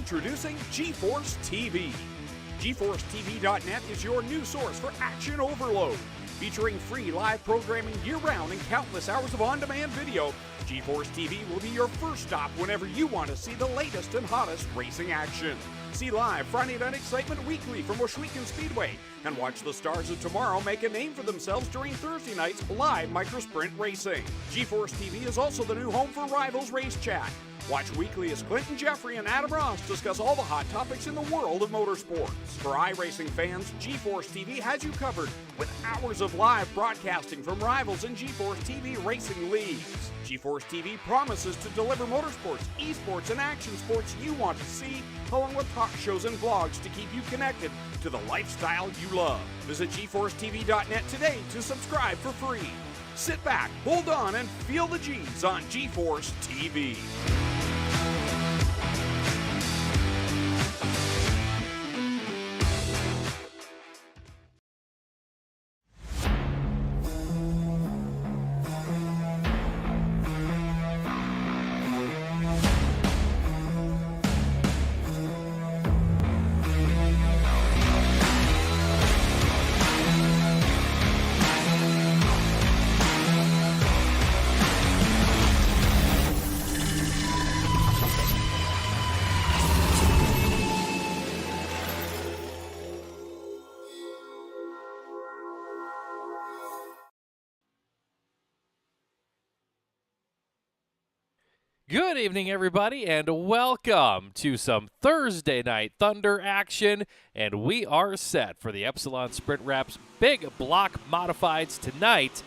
Introducing GForceTV. GForceTV.net is your new source for action overload. Featuring free live programming year-round and countless hours of on-demand video, GForceTV will be your first stop whenever you want to see the latest and hottest racing action. See live Friday Night Excitement weekly from Washougal Speedway, and watch the stars of tomorrow make a name for themselves during Thursday night's live microsprint racing. GForceTV is also the new home for Rivals Race Chat. Watch weekly as Clinton Jeffrey and Adam Ross discuss all the hot topics in the world of motorsports. For iRacing fans, GForceTV has you covered with hours of live broadcasting from Rivals and GForceTV racing leagues. GForceTV promises to deliver motorsports, esports, and action sports you want to see, along with talk shows and vlogs to keep you connected to the lifestyle you love. Visit GForceTV.net today to subscribe for free. Sit back, hold on, and feel the G's on GForceTV. Good evening, everybody, and welcome to some Thursday Night Thunder action. And we are set for the Epsilon Sprint Wraps Big Block Modifieds tonight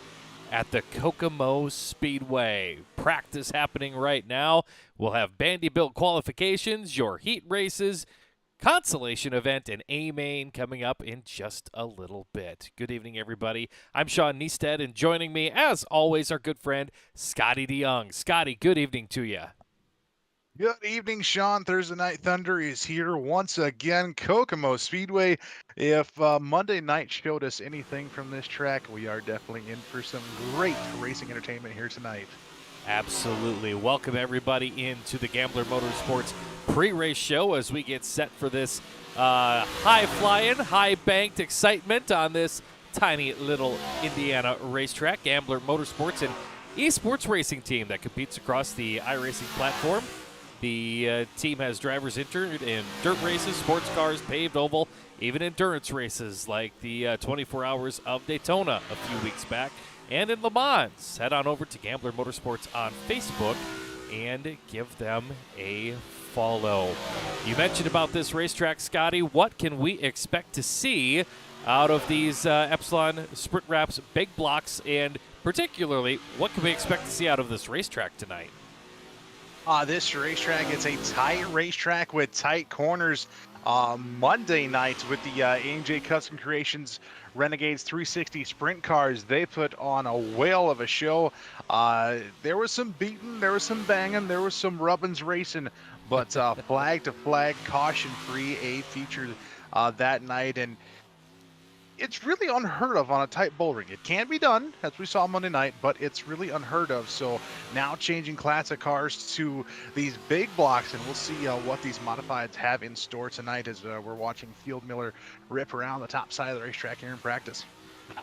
at the Kokomo Speedway. Practice happening right now. We'll have Bandy-Built qualifications, your heat races, consolation event, and A-Main coming up in just a little bit. Good evening, everybody. I'm Sean Niestead, and joining me, as always, our good friend, Scotty DeYoung. Scotty, good evening to you. Good evening, Sean. Thursday Night Thunder is here once again. Kokomo Speedway. If Monday night showed us anything from this track, we are definitely in for some great racing entertainment here tonight. Absolutely. Welcome, everybody, into the Gambler Motorsports pre-race show as we get set for this high-flying, high-banked excitement on this tiny little Indiana racetrack. Gambler Motorsports, an esports racing team that competes across the iRacing platform. The team has drivers entered in dirt races, sports cars, paved oval, even endurance races like the 24 Hours of Daytona a few weeks back, and in Le Mans. Head on over to Gambler Motorsports on Facebook and give them a follow. You mentioned about this racetrack, Scotty. What can we expect to see out of these Epsilon Sprint Wraps big blocks, and particularly, what can we expect to see out of this racetrack tonight? This racetrack, it's a tight racetrack with tight corners. Monday night with the AMJ Custom Creations Renegades 360 sprint cars, they put on a whale of a show. There was some beating, there was some banging, there was some rubbins racing, but flag to flag, caution free A featured that night, and it's really unheard of on a tight bull ring. It can be done, as we saw Monday night, but it's really unheard of. So now changing classic cars to these big blocks, and we'll see what these modifieds have in store tonight as we're watching Field Miller rip around the top side of the racetrack here in practice.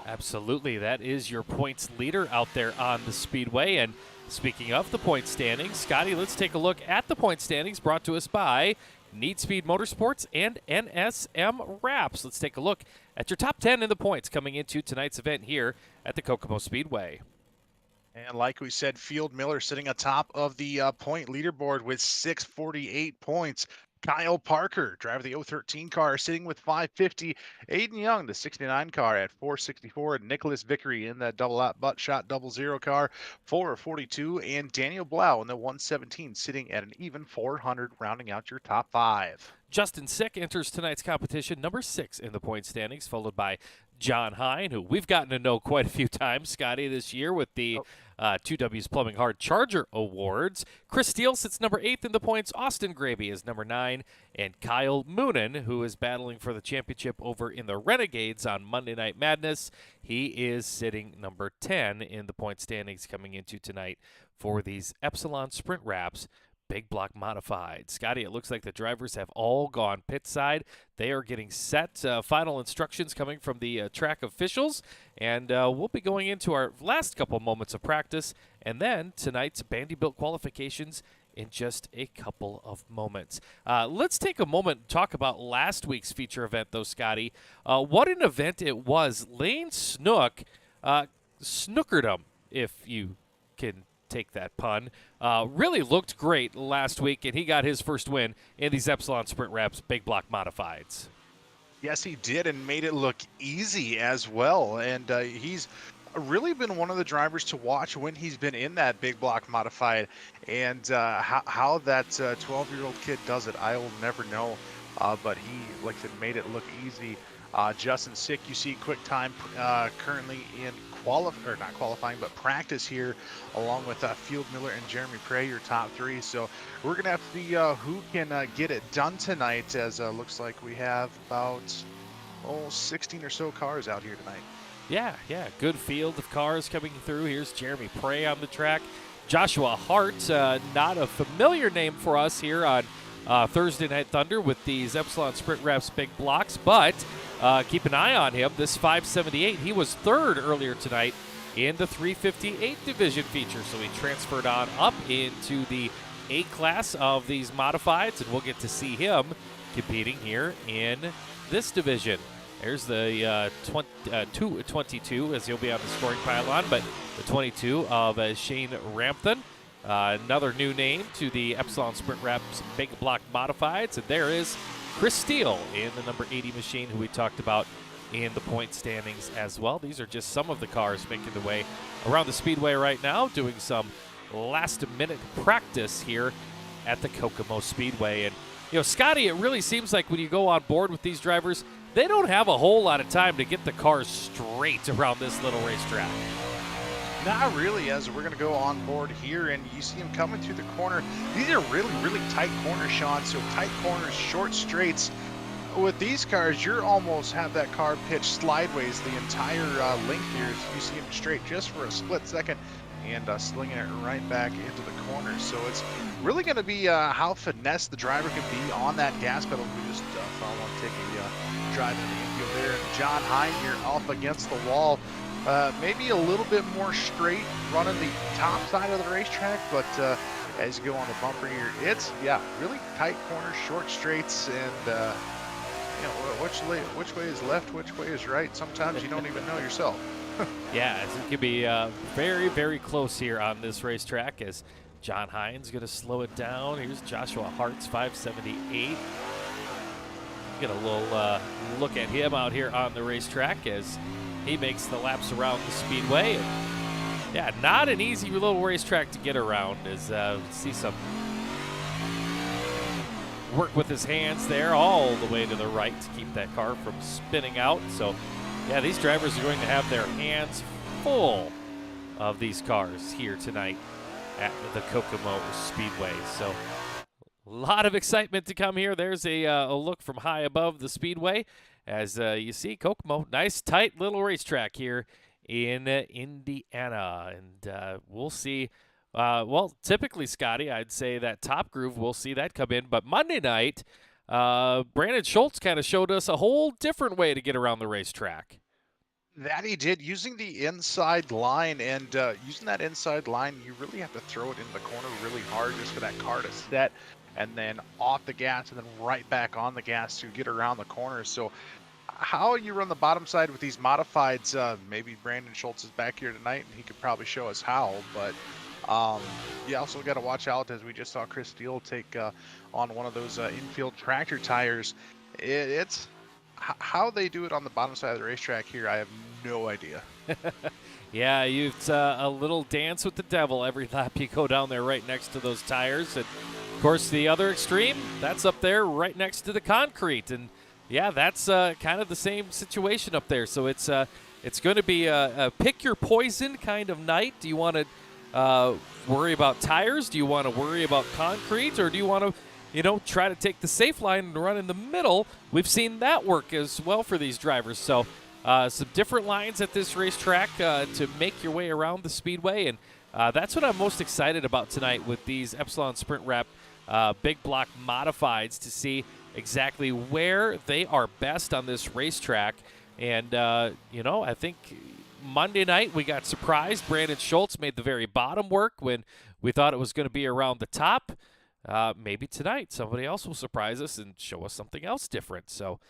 Absolutely. That is your points leader out there on the speedway. And speaking of the point standings, Scotty, let's take a look at the point standings brought to us by Need Speed Motorsports and NSM Wraps. Let's take a look at your top 10 in the points coming into tonight's event here at the Kokomo Speedway. And like we said, Field Miller sitting atop of the point leaderboard with 648 points. Kyle Parker, driver of the 013 car, sitting with 550. Aiden Young, the 69 car, at 464. Nicholas Vickery in that double out butt shot 00 car, 442. And Daniel Blau in the 117, sitting at an even 400, rounding out your top 5. Justin Sick enters tonight's competition, number 6 in the point standings, followed by John Hine, who we've gotten to know quite a few times, Scotty, this year with the 2W's Plumbing Hard Charger Awards. Chris Steele sits number 8 in the points. Austin Graby is number 9. And Kyle Moonen, who is battling for the championship over in the Renegades on Monday Night Madness, he is sitting number 10 in the point standings coming into tonight for these Epsilon Sprint Wraps Big Block Modified. Scotty, it looks like the drivers have all gone pit side. They are getting set. Final instructions coming from the track officials, and we'll be going into our last couple moments of practice, and then tonight's Bandy-Built qualifications in just a couple of moments. Let's take a moment and talk about last week's feature event, though, Scotty. What an event it was. Lane Snook snookered him, if you can take that pun. Really looked great last week, and he got his first win in these Epsilon Sprint Wraps Big Block Modifieds. Yes, he did, and made it look easy as well. And he's really been one of the drivers to watch when he's been in that Big Block Modified. And how that 12-year-old kid does it, I will never know. But he, like I said, made it look easy. Justin Sick, you see quick time currently in not qualifying, but practice here, along with Field Miller and Jeremy Prey, your top three. So we're going to have to see who can get it done tonight, as looks like we have about 16 or so cars out here tonight. Yeah, good field of cars coming through. Here's Jeremy Prey on the track. Joshua Hart, not a familiar name for us here on Thursday Night Thunder with these Epsilon Sprint Wraps Big Blocks, but keep an eye on him. This 578, he was third earlier tonight in the 358 division feature, so he transferred on up into the A class of these modifieds, and we'll get to see him competing here in this division. There's the 22, as he'll be on the scoring pylon, but the 22 of Shane Rampton. Another new name to the Epsilon Sprint Wraps Big Block Modifieds, and there is Chris Steele in the number 80 machine, who we talked about in the point standings as well. These are just some of the cars making their way around the speedway right now, doing some last-minute practice here at the Kokomo Speedway. And, you know, Scotty, it really seems like when you go on board with these drivers, they don't have a whole lot of time to get the cars straight around this little racetrack. Not really, as we're going to go on board here, and you see him coming through the corner. These are really, really tight corners, Sean, so tight corners, short straights. With these cars, you almost have that car pitched sideways the entire length here. You see him straight just for a split second, and slinging it right back into the corner. So it's really going to be how finesse the driver can be on that gas pedal. We just follow on taking a drive in the infield there. And John Hine here off against the wall. Maybe a little bit more straight running the top side of the racetrack, but as you go on the bumper here, it's, really tight corners, short straights, and which way is left, which way is right. Sometimes you don't even know yourself. Yeah, it can be very, very close here on this racetrack, as John Hines going to slow it down. Here's Joshua Hart's 578. Get a little look at him out here on the racetrack as he makes the laps around the speedway. And, yeah, not an easy little racetrack to get around, as see some work with his hands there all the way to the right to keep that car from spinning out. So, yeah, these drivers are going to have their hands full of these cars here tonight at the Kokomo Speedway. So, a lot of excitement to come here. There's a look from high above the speedway. As you see, Kokomo, nice, tight little racetrack here in Indiana. And we'll see, well, typically, Scotty, I'd say that Top Groove, we'll see that come in. But Monday night, Brandon Schultz kind of showed us a whole different way to get around the racetrack. That he did, using the inside line, and using that inside line, you really have to throw it in the corner really hard just for that car to set, and then off the gas, and then right back on the gas to get around the corner. So how you run the bottom side with these modifieds, maybe Brandon Schultz is back here tonight, and he could probably show us how, but you also got to watch out, as we just saw Chris Steele take on one of those infield tractor tires. It's how they do it on the bottom side of the racetrack here, I have no idea. Yeah, it's a little dance with the devil every lap you go down there right next to those tires. And, of course, the other extreme, that's up there right next to the concrete. And, yeah, that's kind of the same situation up there. So it's going to be a pick your poison kind of night. Do you want to worry about tires? Do you want to worry about concrete? Or do you want to, try to take the safe line and run in the middle? We've seen that work as well for these drivers. So some different lines at this racetrack to make your way around the speedway. And that's what I'm most excited about tonight with these Epsilon Sprint Wrap big block modifieds to see exactly where they are best on this racetrack. And, I think Monday night we got surprised. Brandon Schultz made the very bottom work when we thought it was going to be around the top. Maybe tonight somebody else will surprise us and show us something else different. So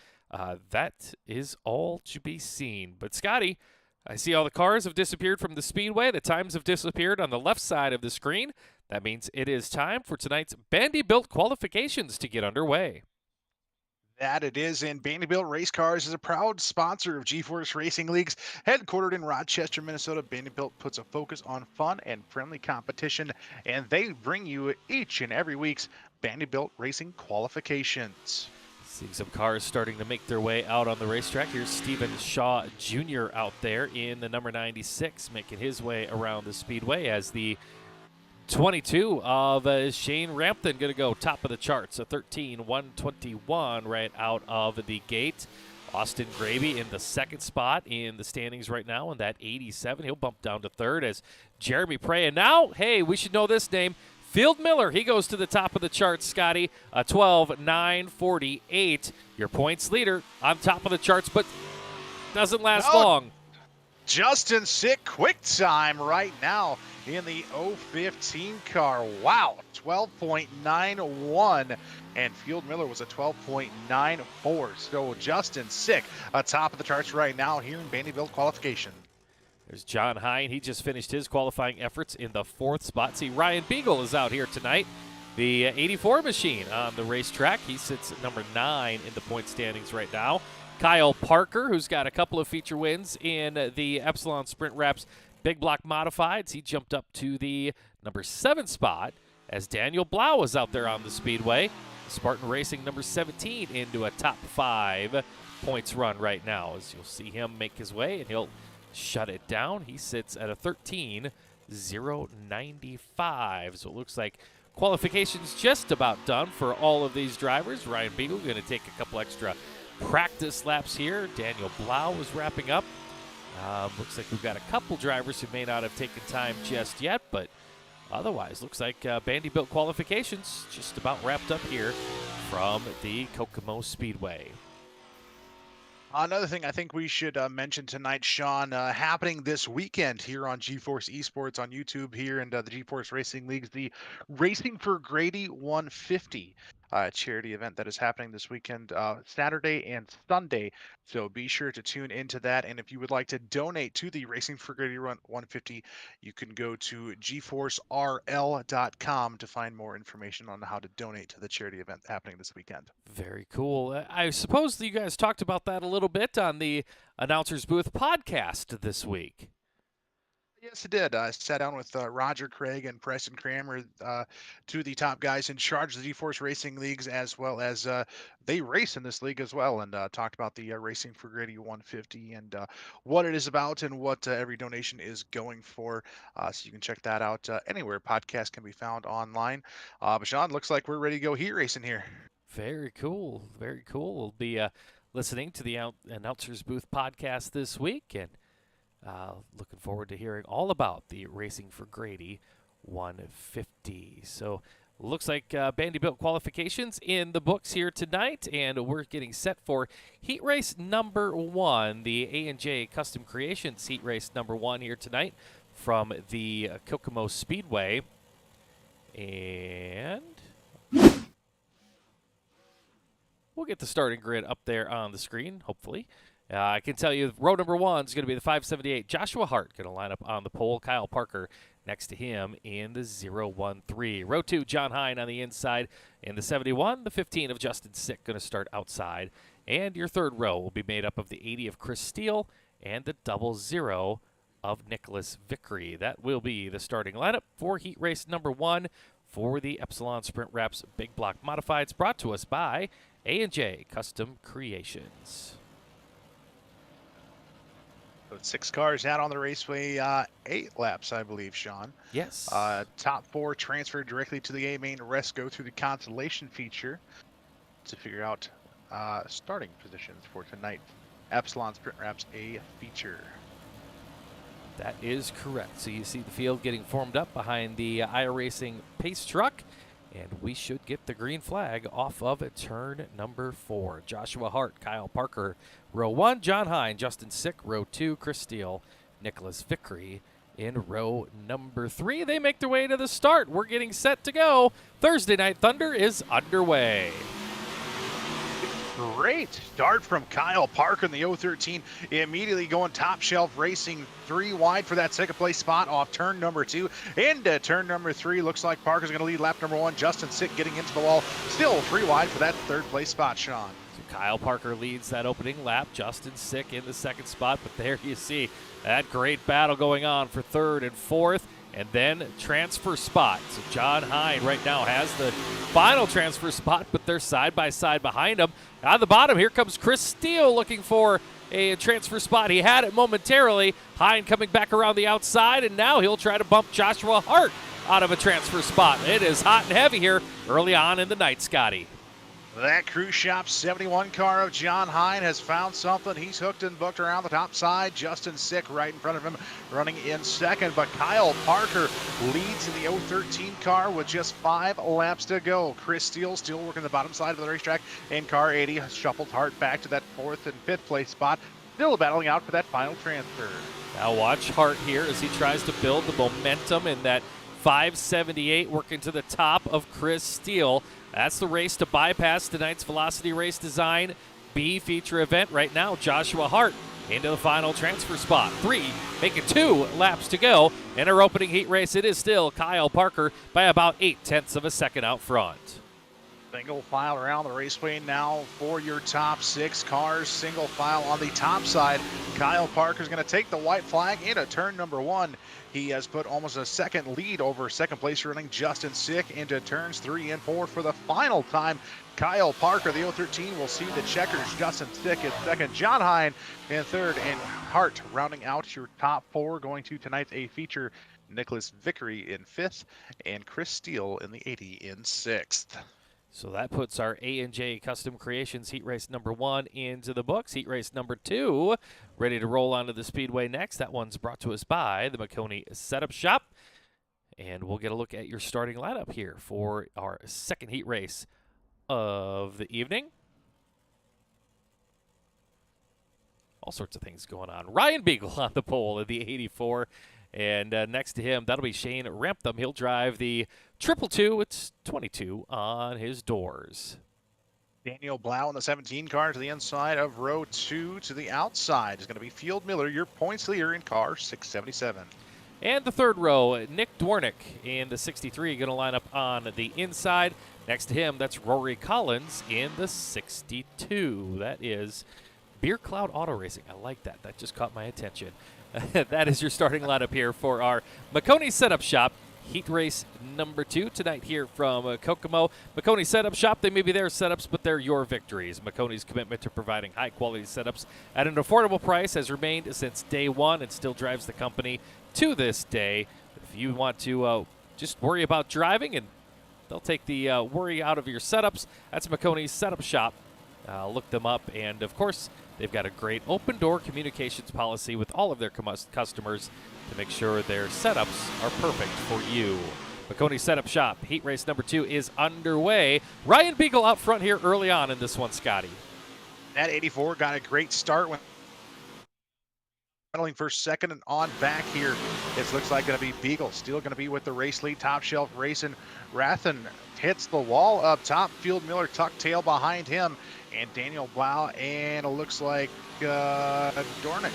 that is all to be seen. But, Scotty, I see all the cars have disappeared from the speedway. The times have disappeared on the left side of the screen. That means it is time for tonight's Vanderbilt qualifications to get underway. That it is, and Vanderbilt Race Cars is a proud sponsor of GeForce Racing Leagues. Headquartered in Rochester, Minnesota, Vanderbilt puts a focus on fun and friendly competition, and they bring you each and every week's Vanderbilt Racing qualifications. Seeing some cars starting to make their way out on the racetrack. Here's Stephen Shaw Jr. out there in the number 96, making his way around the speedway as the 22 of Shane Rampton going to go top of the charts, a 13-121 right out of the gate. Austin Gravy in the second spot in the standings right now in that 87. He'll bump down to third as Jeremy Prey. And now, hey, we should know this name. Field Miller, he goes to the top of the charts, Scotty, a 12-948. Your points leader on top of the charts, but doesn't last long. Justin Sick, quick time right now in the 015 car. Wow, 12.91. And Field Miller was a 12.94. So Justin Sick atop of the charts right now here in Vanderbilt qualification. There's John Hine. He just finished his qualifying efforts in the fourth spot. See, Ryan Beagle is out here tonight. The 84 machine on the racetrack. He sits at number 9 in the point standings right now. Kyle Parker, who's got a couple of feature wins in the Epsilon Sprint Wraps Big Block Modifieds. He jumped up to the number 7 spot as Daniel Blau is out there on the speedway. Spartan Racing number 17 into a top 5 points run right now, as you'll see him make his way, and he'll shut it down. He sits at a 13-095. So it looks like qualification's just about done for all of these drivers. Ryan Beagle going to take a couple extra practice laps here. Daniel Blau is wrapping up. Looks like we've got a couple drivers who may not have taken time just yet, but otherwise looks like Vanderbilt qualifications just about wrapped up here from the Kokomo Speedway. Another thing I think we should mention tonight, Sean, happening this weekend here on GeForce Esports on YouTube here and the GeForce Racing Leagues, the Racing for Grady 150 charity event that is happening this weekend, Saturday and Sunday. So be sure to tune into that. And if you would like to donate to the Racing for Grady 150, you can go to GForceRL.com to find more information on how to donate to the charity event happening this weekend. Very cool. I suppose that you guys talked about that a little bit on the Announcers Booth podcast this week. Yes, it did. I sat down with Roger Craig and Preston Kramer, two of the top guys in charge of the GeForce Racing Leagues, as well as they race in this league as well, and talked about the Racing for Grady 150 and what it is about and what every donation is going for. So you can check that out anywhere podcast can be found online. But Sean, looks like we're ready to go heat racing here. Very cool. Very cool. We'll be listening to the Announcers Booth podcast this week, and looking forward to hearing all about the Racing for Grady 150. So looks like Vanderbilt qualifications in the books here tonight, and we're getting set for heat race number 1, the A&J Custom Creations heat race number 1 here tonight from the Kokomo Speedway. And we'll get the starting grid up there on the screen, hopefully. I can tell you row number 1 is going to be the 578. Joshua Hart going to line up on the pole. Kyle Parker next to him in the 013. Row 2, John Hine on the inside in the 71. The 15 of Justin Sick going to start outside. And your third row will be made up of the 80 of Chris Steele and the 00 of Nicholas Vickery. That will be the starting lineup for heat race number 1 for the Epsilon Sprint Wraps Big Block Modifieds, brought to us by A&J Custom Creations. So 6 cars out on the raceway, 8 laps, I believe, Sean. Yes. Top 4 transfer directly to the A main. The rest go through the consolation feature to figure out starting positions for tonight. Epsilon Sprint Wraps A feature. That is correct. So you see the field getting formed up behind the iRacing pace truck. And we should get the green flag off of turn number 4. Joshua Hart, Kyle Parker, row 1. John Hine, Justin Sick, row 2. Chris Steele, Nicholas Vickery in row number 3. They make their way to the start. We're getting set to go. Thursday Night Thunder is underway. Great start from Kyle Parker in the 013, immediately going top shelf racing 3 wide for that second place spot off turn number 2. Into turn number 3, looks like Parker's going to lead lap number 1. Justin Sick getting into the wall, still 3 wide for that third place spot, Sean. So Kyle Parker leads that opening lap. Justin Sick in the second spot, but there you see that great battle going on for third and fourth. And then transfer spot. So John Hine right now has the final transfer spot, but they're side by side behind him. On the bottom, here comes Chris Steele looking for a transfer spot. He had it momentarily. Hine coming back around the outside, and now he'll try to bump Joshua Hart out of a transfer spot. It is hot and heavy here early on in the night, Scotty. That Cruise Shop 71 car of John Hine has found something. He's hooked and booked around the top side. Justin Sick right in front of him, running in second. But Kyle Parker leads in the 013 car with just 5 laps to go. Chris Steele still working the bottom side of the racetrack in car 80. Shuffled Hart back to that 4th and 5th place spot. Still battling out for that final transfer. Now watch Hart here as he tries to build the momentum in that 578, working to the top of Chris Steele. That's the race to bypass tonight's Velocity Race Design B feature event. Right now, Joshua Hart into the final transfer spot. 3, making 2 laps to go. In our opening heat race, it is still Kyle Parker by about 0.8 of a second out front. Single file around the raceway now for your top 6 cars. Single file on the top side. Kyle Parker's going to take the white flag into turn number 1. He has put almost a second lead over second place running Justin Sick into turns 3 and 4 for the final time. Kyle Parker, the 013, will see the checkers. Justin Sick in second. John Hine in third. And Hart rounding out your top 4, going to tonight's A feature. Nicholas Vickery in 5th and Chris Steele in the 80 in 6th. So that puts our A&J Custom Creations Heat Race number 1 into the books. Heat Race number 2 ready to roll onto the Speedway next. That one's brought to us by the McConey Setup Shop. And we'll get a look at your starting lineup here for our second heat race of the evening. All sorts of things going on. Ryan Beagle on the pole in the 84. And next to him, that'll be Shane Ramtham. He'll drive the 222. It's 22 on his doors. Daniel Blau in the 17 car to the inside of row 2 to the outside is going to be Field Miller, your points leader in car 677. And the third row, Nick Dwornik in the 63, going to line up on the inside. Next to him, that's Rory Collins in the 62. That is Beer Cloud Auto Racing. I like that. That just caught my attention. That is your starting lineup here for our McConey Setup Shop heat race number 2 tonight here from Kokomo. McConey Setup Shop, they may be their setups, but they're your victories. McConey's commitment to providing high-quality setups at an affordable price has remained since day 1 and still drives the company to this day. If you want to just worry about driving, and they'll take the worry out of your setups, that's McConey's Setup Shop. Look them up, and of course, they've got a great open-door communications policy with all of their customers to make sure their setups are perfect for you. McConey Setup Shop, heat race number 2 is underway. Ryan Beagle out front here early on in this one, Scotty. That 84 got a great start when battling for second and on back here. It looks like going to be Beagle still going to be with the race lead. Top shelf racing. Rathen hits the wall up top. Field Miller tucked tail behind him. And Daniel Blau, and it looks like Dornick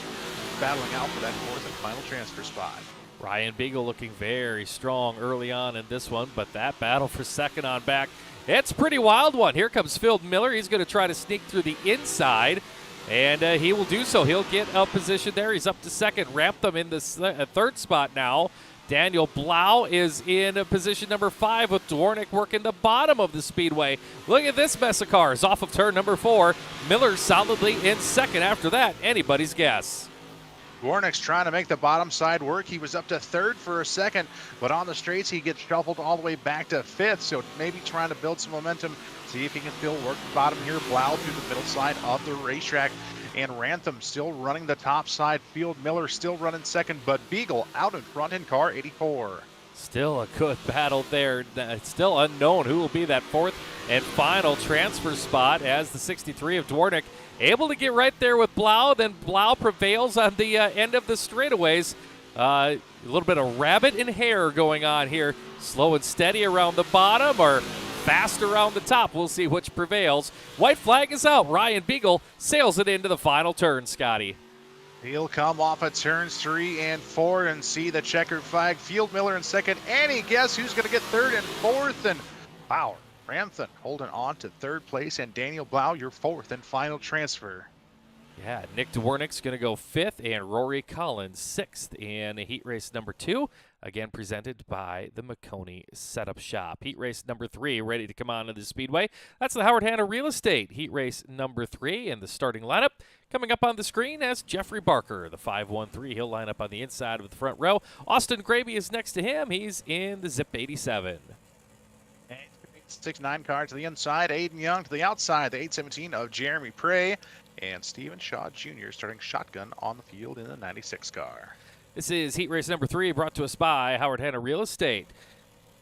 battling out for that 4th and final transfer spot. Ryan Beagle looking very strong early on in this one, but that battle for second on back, it's a pretty wild one. Here comes Field Miller. He's going to try to sneak through the inside, and he will do so. He'll get a position there. He's up to second. Ramtham in the third spot now. Daniel Blau is in position number 5 with Dwornik working the bottom of the speedway. Look at this mess of cars off of turn number 4. Miller solidly in second. After that, anybody's guess. Dwornik's trying to make the bottom side work. He was up to third for a second, but on the straights, he gets shuffled all the way back to 5th. So maybe trying to build some momentum, see if he can still work the bottom here. Blau through the middle side of the racetrack. And Ramtham still running the top side. Field Miller still running second, but Beagle out in front in car 84. Still a good battle there. It's still unknown who will be that fourth and final transfer spot as the 63 of Dwornik able to get right there with Blau. Then Blau prevails on the end of the straightaways. A little bit of rabbit and hare going on here. Slow and steady around the bottom or fast around the top. We'll see which prevails. White flag is out. Ryan Beagle sails it into the final turn, Scotty. He'll come off of turns 3 and 4 and see the checkered flag. Field Miller in second. Any guess who's going to get third and fourth? And wow, Ramthen holding on to third place. And Daniel Blau, your fourth and final transfer. Yeah, Nick Dwornik's going to go fifth, and Rory Collins sixth in heat race number 2. Again, presented by the McConey Setup Shop. Heat race number 3 ready to come on to the Speedway. That's the Howard Hanna Real Estate heat race number 3, and the starting lineup coming up on the screen as Jeffrey Barker, the 513. He'll line up on the inside of the front row. Austin Graby is next to him. He's in the Zip 87. 6-9 car to the inside. Aiden Young to the outside. The 817 of Jeremy Prey. And Stephen Shaw Jr. starting shotgun on the field in the 96 car. This is heat race number 3 brought to us by Howard Hanna Real Estate,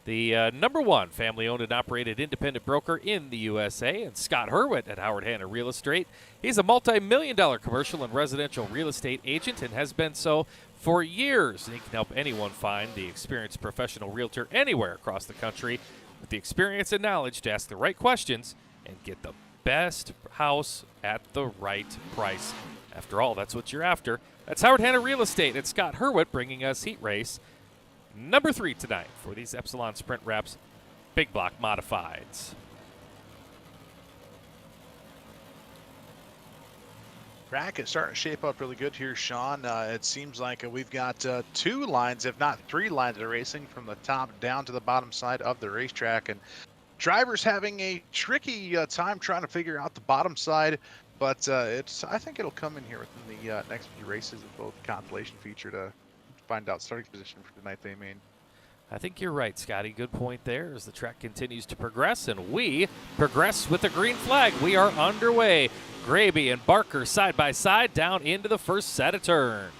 the number 1 family-owned and operated independent broker in the USA, and Scott Hurwitz at Howard Hanna Real Estate. He's a multi-million-dollar commercial and residential real estate agent and has been so for years. And he can help anyone find the experienced professional realtor anywhere across the country with the experience and knowledge to ask the right questions and get the best house at the right price. After all, that's what you're after. That's Howard Hanna Real Estate and Scott Hurwitz bringing us heat race number 3 tonight for these Epsilon Sprint Wraps Big Block Modifieds. Track is starting to shape up really good here, Sean. It seems like we've got 2 lines, if not 3 lines of racing from the top down to the bottom side of the racetrack. And drivers having a tricky time trying to figure out the bottom side. But I think it'll come in here within the next few races of both compilation feature to find out starting position for tonight's A main. I think you're right, Scotty. Good point there as the track continues to progress, and we progress with the green flag. We are underway. Graby and Barker side by side down into the first set of turns.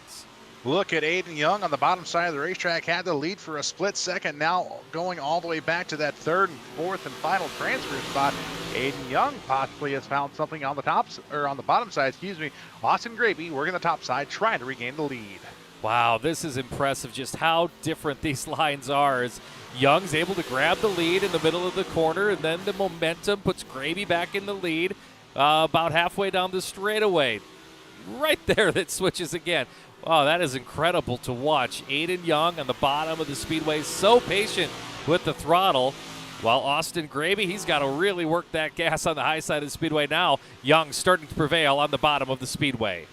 Look at Aiden Young on the bottom side of the racetrack, had the lead for a split second, now going all the way back to that third and fourth and final transfer spot. Aiden Young possibly has found something on the tops or on the bottom side, excuse me. Austin Graby working the top side, trying to regain the lead. Wow, this is impressive just how different these lines are as Young's able to grab the lead in the middle of the corner, and then the momentum puts Graby back in the lead about halfway down the straightaway. Right there, that switches again. Wow, that is incredible to watch. Aiden Young on the bottom of the speedway, so patient with the throttle, while Austin Graby, he's got to really work that gas on the high side of the speedway now. Young starting to prevail on the bottom of the speedway.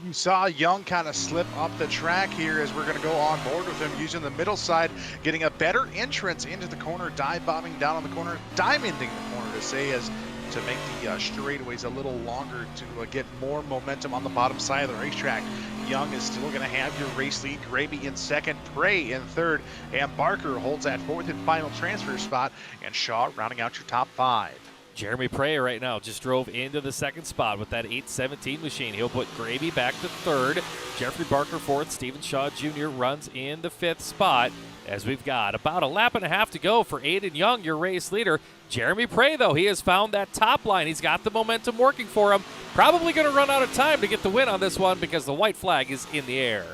You saw Young kind of slip up the track here as we're going to go on board with him using the middle side, getting a better entrance into the corner, dive bombing down on the corner, diamonding the corner to say as to make the straightaways a little longer to get more momentum on the bottom side of the racetrack. Young is still going to have your race lead. Graby in second, Prey in third, and Barker holds that fourth and final transfer spot, and Shaw rounding out your top 5. Jeremy Prey right now just drove into the second spot with that 817 machine. He'll put Graby back to third. Jeffrey Barker fourth. Stephen Shaw Jr. runs in the 5th spot as we've got about a lap and a half to go for Aiden Young, your race leader. Jeremy Prey, though, he has found that top line. He's got the momentum working for him. Probably going to run out of time to get the win on this one because the white flag is in the air.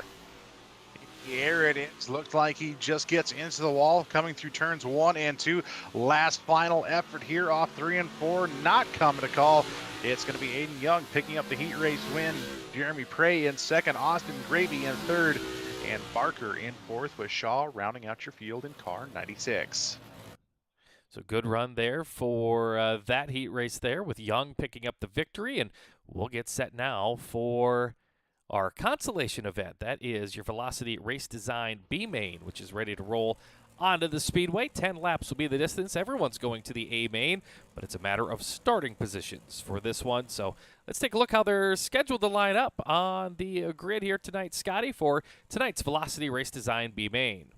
Here it is. Looked like he just gets into the wall coming through turns 1 and 2. Last final effort here off 3 and 4. Not coming to call. It's going to be Aiden Young picking up the heat race win. Jeremy Prey in second. Austin Graby in third. And Barker in fourth with Shaw rounding out your field in car 96. So good run there for that heat race there with Young picking up the victory. And we'll get set now for our consolation event. That is your Velocity Race Design B main, which is ready to roll onto the speedway. 10 laps will be the distance. Everyone's going to the A main, but it's a matter of starting positions for this one. So let's take a look how they're scheduled to line up on the grid here tonight, Scotty, for tonight's Velocity Race Design B main.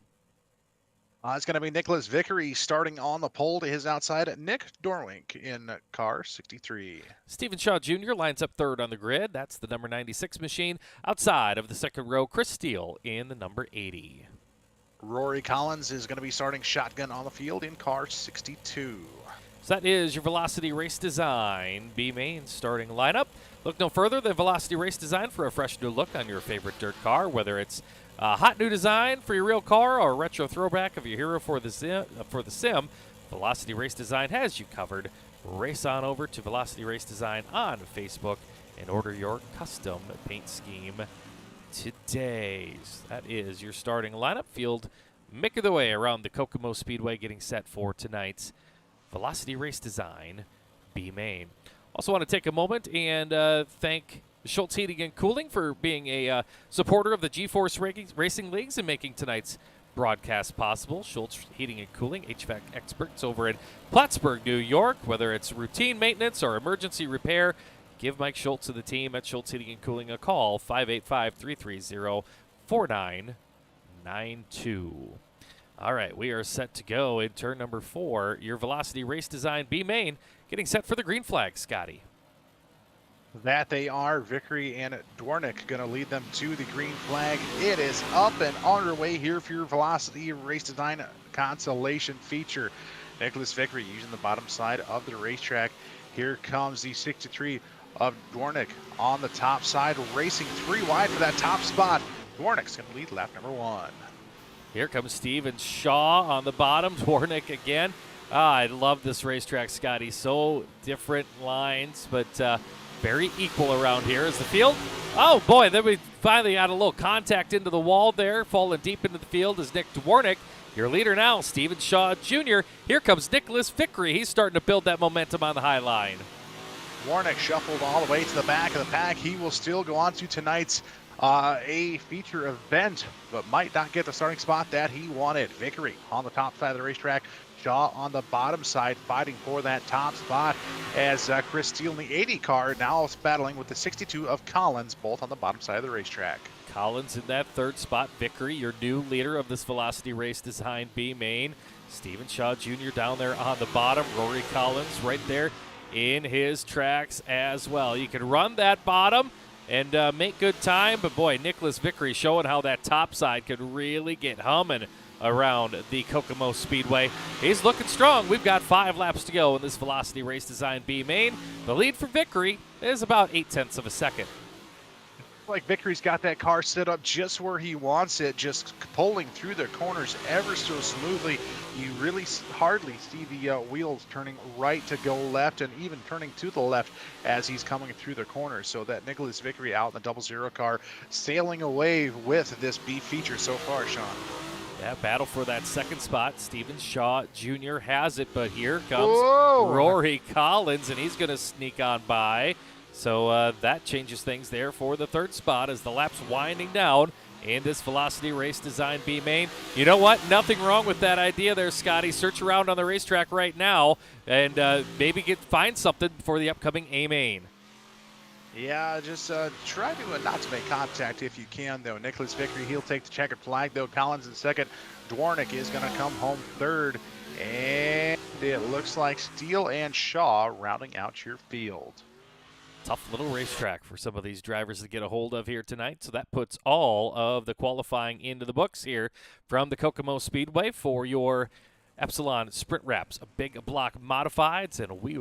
It's going to be Nicholas Vickery starting on the pole to his outside. Nick Dorwink in car 63. Stephen Shaw Jr. lines up third on the grid. That's the number 96 machine. Outside of the second row, Chris Steele in the number 80. Rory Collins is going to be starting shotgun on the field in car 62. So that is your Velocity Race Design B-Main starting lineup. Look no further than Velocity Race Design for a fresh new look on your favorite dirt car, whether it's a hot new design for your real car or a retro throwback of your hero for the sim. Velocity Race Design has you covered. Race on over to Velocity Race Design on Facebook and order your custom paint scheme today. So that is your starting lineup. Field making the way around the Kokomo Speedway, getting set for tonight's Velocity Race Design B-Main. Also want to take a moment and thank Schultz Heating and Cooling for being a supporter of the GeForce Racing Leagues and making tonight's broadcast possible. Schultz Heating and Cooling, HVAC experts over in Plattsburgh, New York. Whether it's routine maintenance or emergency repair, give Mike Schultz and the team at Schultz Heating and Cooling a call, 585-330-4992. All right, we are set to go in turn number 4. Your Velocity Race Design B-Main getting set for the green flag, Scotty. That they are. Vickery and Dwornik going to lead them to the green flag. It is up and underway here for your Velocity Race Design consolation feature. Nicholas Vickery using the bottom side of the racetrack. Here comes the 63 of Dwornik on the top side, racing 3 wide for that top spot. Dwornik's going to lead lap number 1. Here comes Steven Shaw on the bottom. Dwornik again. I love this racetrack, Scotty. So different lines, but very equal around here. Is the field? Oh, boy, then we finally got a little contact into the wall there. Falling deep into the field is Nick Dwornik. Your leader now, Steven Shaw Jr. Here comes Nicholas Vickery. He's starting to build that momentum on the high line. Dwornik shuffled all the way to the back of the pack. He will still go on to tonight's a feature event, but might not get the starting spot that he wanted. Vickery on the top side of the racetrack. Shaw on the bottom side fighting for that top spot as Chris Steele in the 80 car now battling with the 62 of Collins, both on the bottom side of the racetrack. Collins in that third spot. Vickery, your new leader of this Velocity Race Design B-Main. Steven Shaw Jr. down there on the bottom. Rory Collins right there in his tracks as well. You can run that bottom and make good time, but boy, Nicholas Vickery showing how that top side could really get humming around the Kokomo Speedway. He's looking strong. We've got 5 laps to go in this Velocity Race Design B-Main. The lead for Vickery is about 0.8 of a second. Like Vickery's got that car set up just where he wants it, just pulling through the corners ever so smoothly. You really hardly see the wheels turning right to go left and even turning to the left as he's coming through the corners. So that Nicholas Vickery out in the 00 car sailing away with this B feature so far, Sean. Yeah, battle for that second spot. Steven Shaw Jr. has it, but here comes Rory Collins, and he's going to sneak on by. So that changes things there for the third spot as the lap's winding down in this Velocity Race Design B-Main. You know what? Nothing wrong with that idea there, Scotty. Search around on the racetrack right now and maybe find something for the upcoming A-Main. Yeah, just try to not to make contact if you can, though. Nicholas Vickery, he'll take the checkered flag, though. Collins in second. Dwornik is going to come home third. And it looks like Steele and Shaw rounding out your field. Tough little racetrack for some of these drivers to get a hold of here tonight. So that puts all of the qualifying into the books here from the Kokomo Speedway for your Epsilon Sprint Wraps, a big block modifieds, and we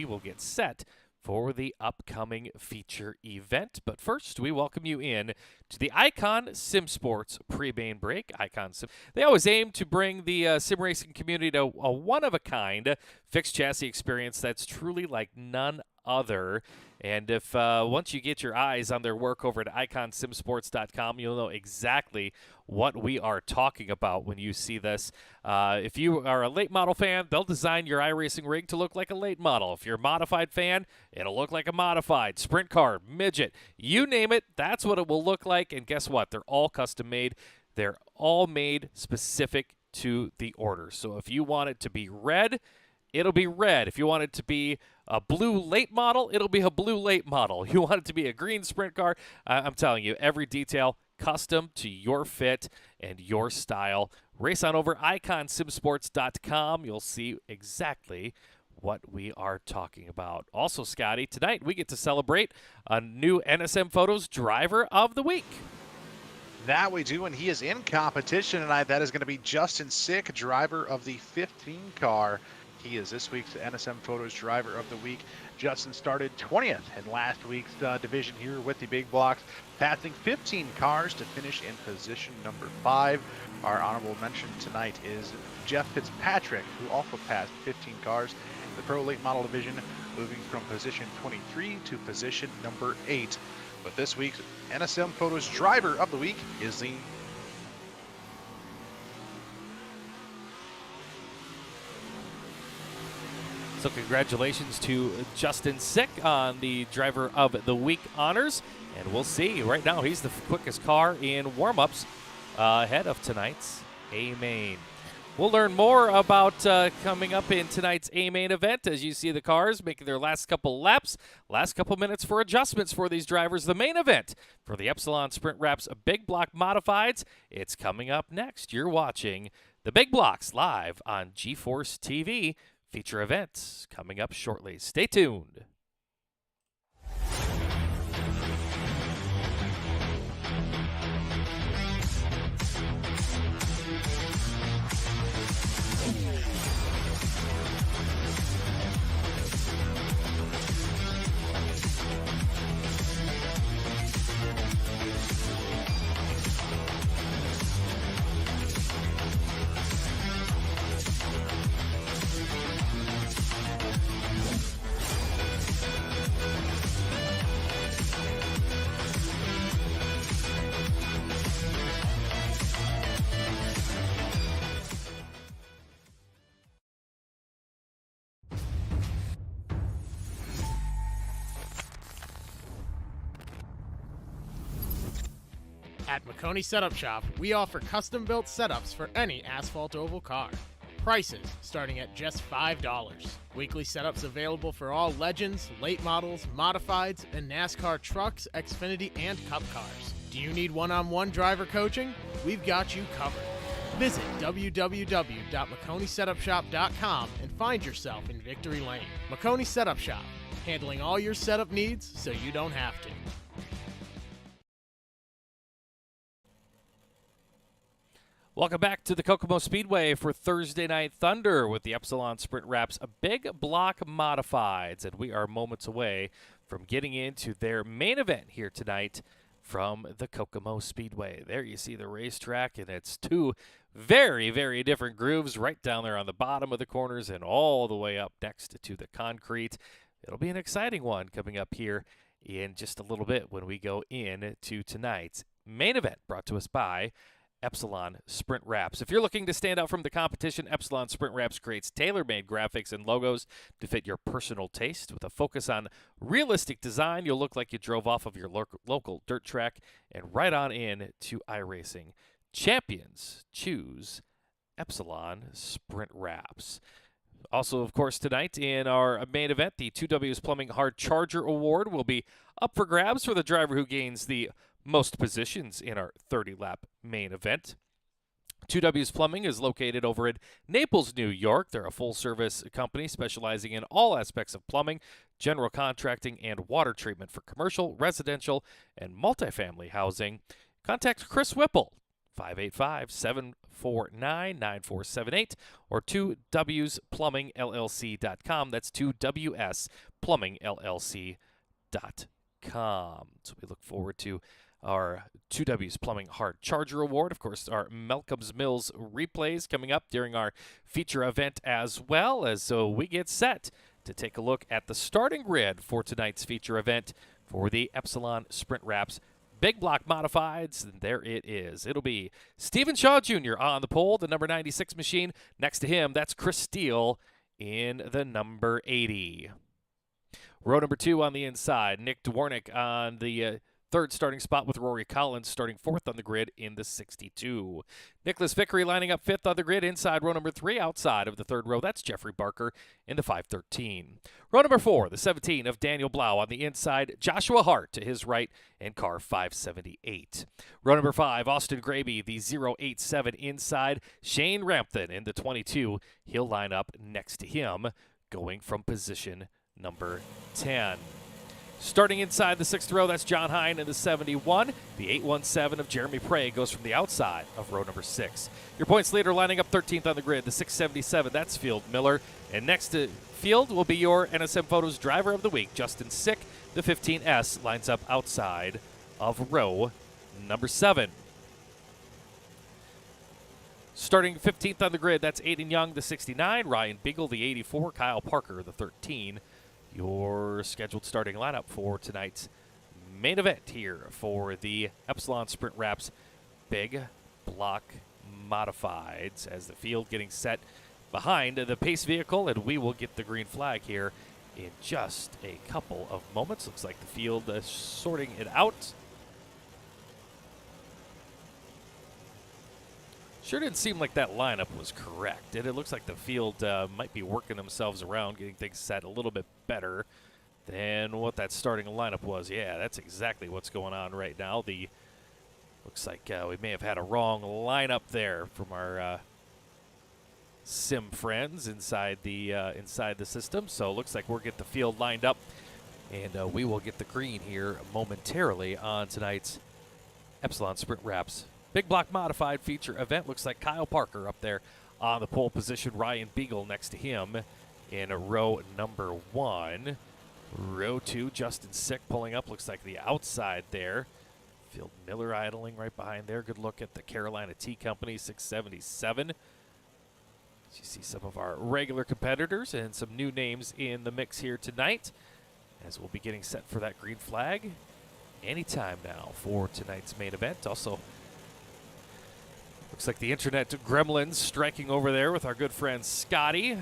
will get set for the upcoming feature event. But first, we welcome you in to the Icon Sim Sports pre-main break. Icon Sim. They always aim to bring the sim racing community to a one-of-a-kind fixed chassis experience that's truly like none other. And if once you get your eyes on their work over at iconsimsports.com, you'll know exactly what we are talking about when you see this. If you are a late model fan, they'll design your iRacing rig to look like a late model. If you're a modified fan, it'll look like a modified. Sprint car, midget, you name it, that's what it will look like. And guess what? They're all custom made. They're all made specific to the order. So if you want it to be red, it'll be red. If you want it to be a blue late model, it'll be a blue late model. You want it to be a green sprint car, I'm telling you, every detail custom to your fit and your style. Race on over iconsimsports.com. You'll see exactly what we are talking about. Also, Scotty, tonight we get to celebrate a new NSM Photos Driver of the Week. That we do, and he is in competition tonight. That is going to be Justin Sick, driver of the 15 car. He is this week's NSM Photos Driver of the Week. Justin started 20th in last week's division here with the big blocks, passing 15 cars to finish in position number 5. Our honorable mention tonight is Jeff Fitzpatrick, who also passed 15 cars in the Pro Late Model division, moving from position 23 to position number 8. But this week's NSM Photos Driver of the Week is the So congratulations to Justin Sick on the Driver of the Week honors. And we'll see. Right now, he's the quickest car in warm-ups ahead of tonight's A-Main. We'll learn more about coming up in tonight's A-Main event as you see the cars making their last couple laps, last couple minutes for adjustments for these drivers. The main event for the Epsilon Sprint Wraps Big Block Modifieds. It's coming up next. You're watching the Big Blocks live on GForceTV. Feature events coming up shortly. Stay tuned. At McConey Setup Shop, we offer custom-built setups for any asphalt oval car. Prices starting at just $5. Weekly setups available for all Legends, late models, modifieds, and NASCAR trucks, Xfinity, and Cup cars. Do you need one-on-one driver coaching? We've got you covered. Visit www.McConeySetupShop.com and find yourself in Victory Lane. McConey Setup Shop, handling all your setup needs so you don't have to. Welcome back to the Kokomo Speedway for Thursday Night Thunder with the Epsilon Sprint Wraps Big Block Modifieds. And we are moments away from getting into their main event here tonight from the Kokomo Speedway. There you see the racetrack, and it's two very, very different grooves right down there on the bottom of the corners and all the way up next to the concrete. It'll be an exciting one coming up here in just a little bit when we go into tonight's main event, brought to us by Epsilon Sprint Wraps. If you're looking to stand out from the competition, Epsilon Sprint Wraps creates tailor-made graphics and logos to fit your personal taste. With a focus on realistic design, you'll look like you drove off of your local dirt track and right on in to iRacing. Champions choose Epsilon Sprint Wraps. Also, of course, tonight in our main event, the 2W's Plumbing Hard Charger Award will be up for grabs for the driver who gains the most positions in our 30-lap main event. 2W's Plumbing is located over in Naples, New York. They're a full-service company specializing in all aspects of plumbing, general contracting, and water treatment for commercial, residential, and multifamily housing. Contact Chris Whipple, 585-749-9478, or 2wsplumbingllc.com. That's 2wsplumbingllc.com. So we look forward to our 2W's Plumbing Hard Charger Award. Of course, our Malcolm's Mills replays coming up during our feature event as well, as so we get set to take a look at the starting grid for tonight's feature event for the Epsilon Sprint Wraps Big Block Modifieds. And there it is. It'll be Stephen Shaw Jr. on the pole, the number 96 machine. Next to him, that's Chris Steele in the number 80. Row number 2 on the inside, Nick Dwornik on the third starting spot with Rory Collins starting 4th on the grid in the 62. Nicholas Vickery lining up 5th on the grid inside row number 3. Outside of the third row, that's Jeffrey Barker in the 513. Row number 4, the 17 of Daniel Blau on the inside. Joshua Hart to his right in car 578. Row number 5, Austin Graby, the 087 inside. Shane Rampton in the 22. He'll line up next to him going from position number 10. Starting inside the 6th row, that's John Hine in the 71. The 817 of Jeremy Prey goes from the outside of row number 6. Your points leader lining up 13th on the grid, the 677, that's Field Miller. And next to Field will be your NSM Photos Driver of the Week, Justin Sick. The 15S lines up outside of row number 7. Starting 15th on the grid, that's Aiden Young, the 69, Ryan Beagle, the 84, Kyle Parker, the 13. Your scheduled starting lineup for tonight's main event here for the Epsilon Sprint Wraps Big Block Modifieds, as the field getting set behind the pace vehicle, and we will get the green flag here in just a couple of moments. Looks like the field is sorting it out. Sure didn't seem like that lineup was correct. It looks like the field might be working themselves around, getting things set a little bit better than what that starting lineup was. Yeah, that's exactly what's going on right now. Looks like we may have had a wrong lineup there from our sim friends inside the system. So it looks like we'll get the field lined up, and we will get the green here momentarily on tonight's Epsilon Sprint Wraps Big Block Modified feature event. Looks like Kyle Parker up there on the pole position. Ryan Beagle next to him in row number 1. Row 2, Justin Sick pulling up. Looks like the outside there. Field Miller idling right behind there. Good look at the Carolina Tea Company 677. You see some of our regular competitors and some new names in the mix here tonight, as we'll be getting set for that green flag anytime now for tonight's main event. Also, looks like the internet gremlins striking over there with our good friend Scotty.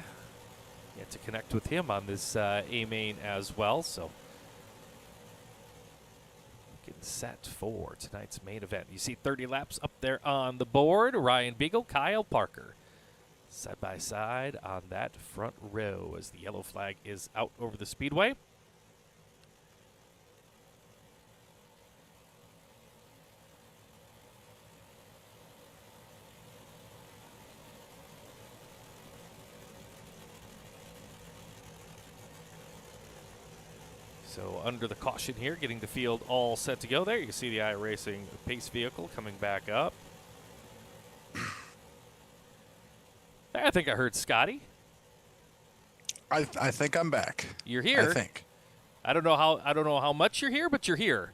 Get to connect with him on this A-main as well. So getting set for tonight's main event. You see 30 laps up there on the board. Ryan Beagle, Kyle Parker, side by side on that front row as the yellow flag is out over the speedway. So under the caution here, getting the field all set to go there. You see the iRacing pace vehicle coming back up. I think I heard Scotty. I think I'm back. You're here. I think. I don't know how much you're here, but you're here.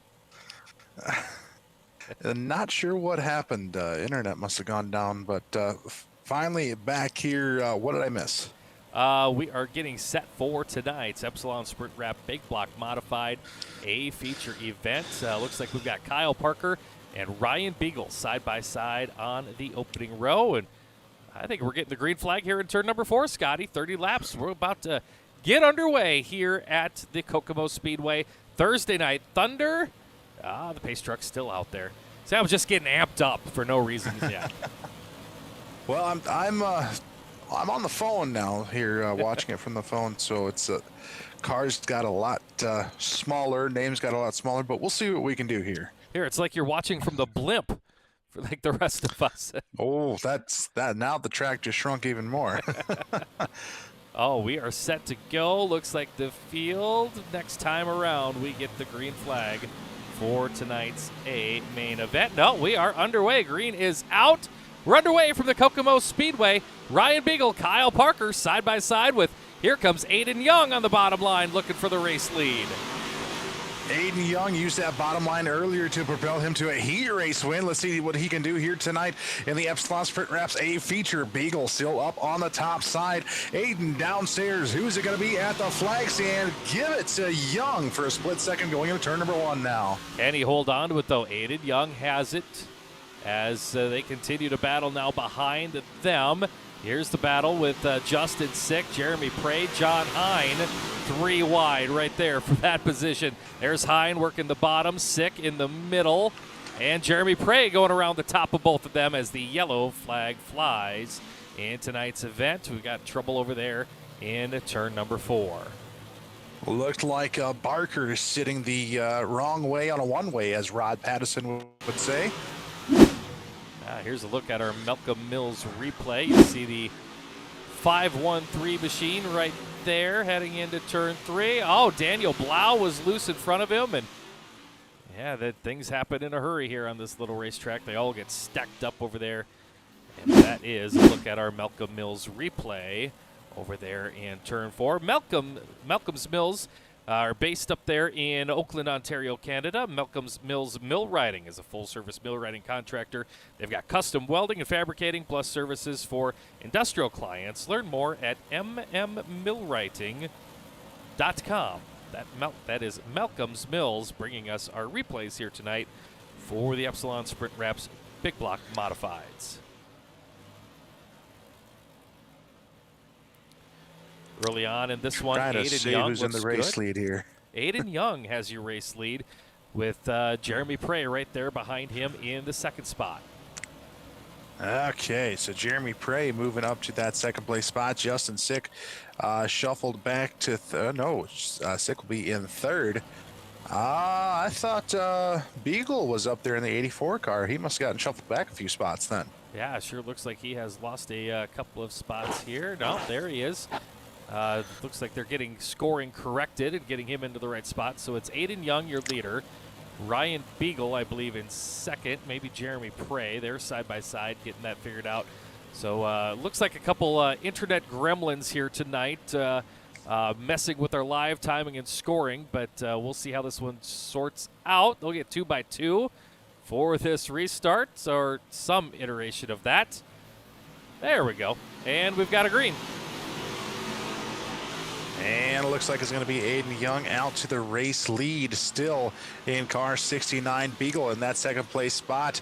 Not sure what happened. Internet must have gone down, but finally back here. What did I miss? We are getting set for tonight's Epsilon Sprint Wrap Big Block Modified A feature event. Looks like we've got Kyle Parker and Ryan Beagle side by side on the opening row, and I think we're getting the green flag here in turn number 4, Scotty. 30 laps. We're about to get underway here at the Kokomo Speedway. Thursday night thunder. The pace truck's still out there. So I was just getting amped up for no reason yet. Well, I'm on the phone now here, watching it from the phone. So it's cars got a lot smaller, names got a lot smaller, but we'll see what we can do here. Here, it's like you're watching from the blimp for like the rest of us. Oh, that's that. Now the track just shrunk even more. Oh, we are set to go. Looks like the field next time around we get the green flag for tonight's A main event. No, we are underway. Green is out. We're underway from the Kokomo Speedway. Ryan Beagle, Kyle Parker side by side with, here comes Aiden Young on the bottom line looking for the race lead. Aiden Young used that bottom line earlier to propel him to a heat race win. Let's see what he can do here tonight in the Epsilon Sprint Wraps A feature. Beagle still up on the top side. Aiden downstairs. Who's it going to be at the flag stand? Give it to Young for a split second going into turn number 1 now. Can he hold on to it, though? Aiden Young has it as they continue to battle now behind them. Here's the battle with Justin Sick, Jeremy Prey, John Hine, 3 wide right there for that position. There's Hine working the bottom, Sick in the middle, and Jeremy Prey going around the top of both of them as the yellow flag flies in tonight's event. We've got trouble over there in turn number 4. Looked like Barker is sitting the wrong way on a one-way, as Rod Pattison would say. Here's a look at our Malcolm Mills replay. You see the 513 machine right there heading into turn 3. Oh, Daniel Blau was loose in front of him, and yeah, things happen in a hurry here on this little racetrack. They all get stacked up over there, and that is a look at our Malcolm Mills replay over there in turn 4. Malcolm's Mills are based up there in Oakland, Ontario, Canada. Malcolm's Mills Mill Riding is a full-service mill riding contractor. They've got custom welding and fabricating plus services for industrial clients. Learn more at mmmillwriting.com. That is Malcolm's Mills bringing us our replays here tonight for the Epsilon Sprint Wraps Big Block Modifieds. Early on in this one, Aiden Young who's in the race good. lead here. Aiden Young has your race lead with Jeremy Prey right there behind him in the second spot. Okay, so Jeremy Prey moving up to that second place spot. Justin Sick shuffled back to Sick will be in third. I thought Beagle was up there in the 84 car. He must have gotten shuffled back a few spots then. Yeah, sure looks like he has lost a couple of spots here. No, there he is. Looks like they're getting scoring corrected and getting him into the right spot. So it's Aiden Young, your leader. Ryan Beagle, I believe, in second. Maybe Jeremy Prey. They're side by side getting that figured out. So looks like a couple internet gremlins here tonight messing with our live timing and scoring. But we'll see how this one sorts out. They'll get 2 by 2 for this restart, or some iteration of that. There we go. And we've got a green. And it looks like it's going to be Aiden Young out to the race lead still in car 69. Beagle in that second place spot,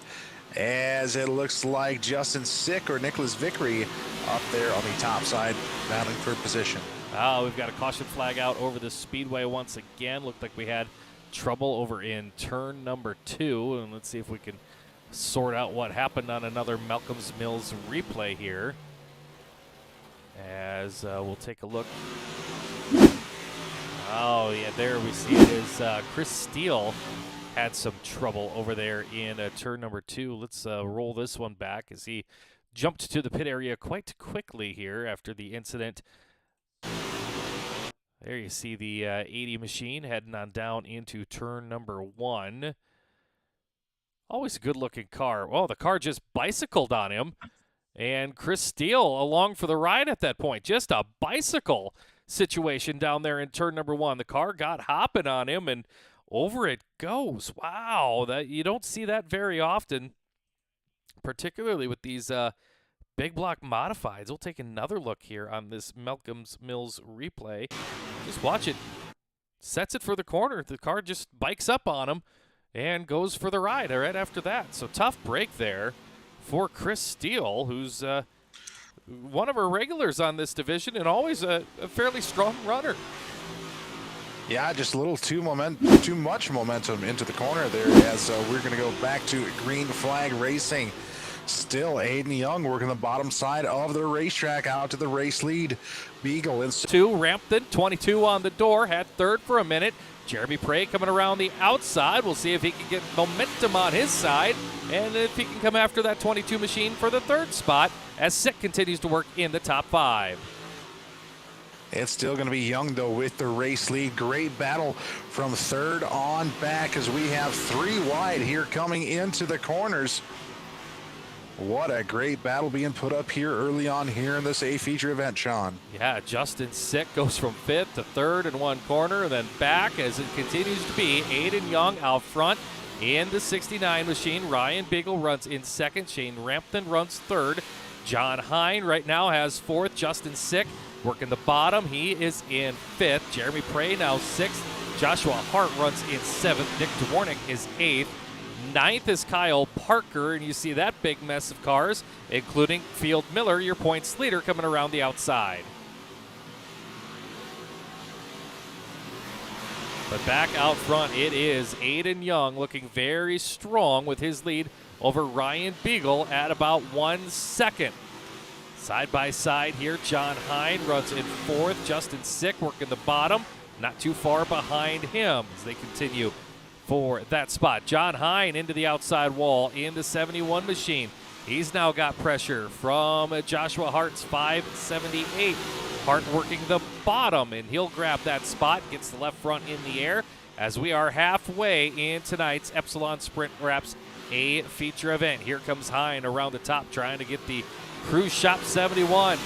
as it looks like Justin Sick or Nicholas Vickery up there on the top side battling for position. Oh, we've got a caution flag out over the speedway once again. Looked like we had trouble over in turn number 2, and let's see if we can sort out what happened on another Malcolm's Mills replay here, as we'll take a look. Oh, yeah, there we see it is Chris Steele had some trouble over there in turn number 2. Let's roll this one back as he jumped to the pit area quite quickly here after the incident. There you see the 80 machine heading on down into turn number 1. Always a good-looking car. Well, the car just bicycled on him, and Chris Steele along for the ride at that point. Just a bicycle situation down there in turn number 1. The car got hopping on him, and over it goes. Wow, that you don't see that very often, particularly with these big block modifieds. We'll take another look here on this Malcolm's Mills replay. Just watch it. Sets it for the corner. The car just bikes up on him and goes for the ride right after that. So tough break there for Chris Steele, who's one of our regulars on this division and always a fairly strong runner. Yeah, just a little too much momentum into the corner there, as we're going to go back to green flag racing. Still Aiden Young working the bottom side of the racetrack out to the race lead. Beagle in 2, Rampton, 22 on the door, had third for a minute. Jeremy Prey coming around the outside. We'll see if he can get momentum on his side and if he can come after that 22 machine for the third spot as Sick continues to work in the top 5. It's still going to be Young, though, with the race lead. Great battle from third on back as we have 3 wide here coming into the corners. What a great battle being put up here early on here in this A-feature event, Sean. Yeah, Justin Sick goes from 5th to 3rd in one corner, and then back as it continues to be Aiden Young out front in the 69 machine. Ryan Beagle runs in 2nd. Shane Rampton runs 3rd. John Hine right now has 4th. Justin Sick working the bottom. He is in 5th. Jeremy Prey now 6th. Joshua Hart runs in 7th. Nick Dwornik is 8th. 9th is Kyle Parker, and you see that big mess of cars, including Field Miller, your points leader, coming around the outside. But back out front, it is Aiden Young looking very strong with his lead over Ryan Beagle at about 1 second. Side by side here, John Hine runs in 4th. Justin Sick working the bottom, not too far behind him as they continue for that spot. John Hine into the outside wall in the 71 machine. He's now got pressure from Joshua Hart's 578. Hart working the bottom, and he'll grab that spot, gets the left front in the air as we are halfway in tonight's Epsilon Sprint Wraps A feature event. Here comes Hine around the top trying to get the Cruise Shop 71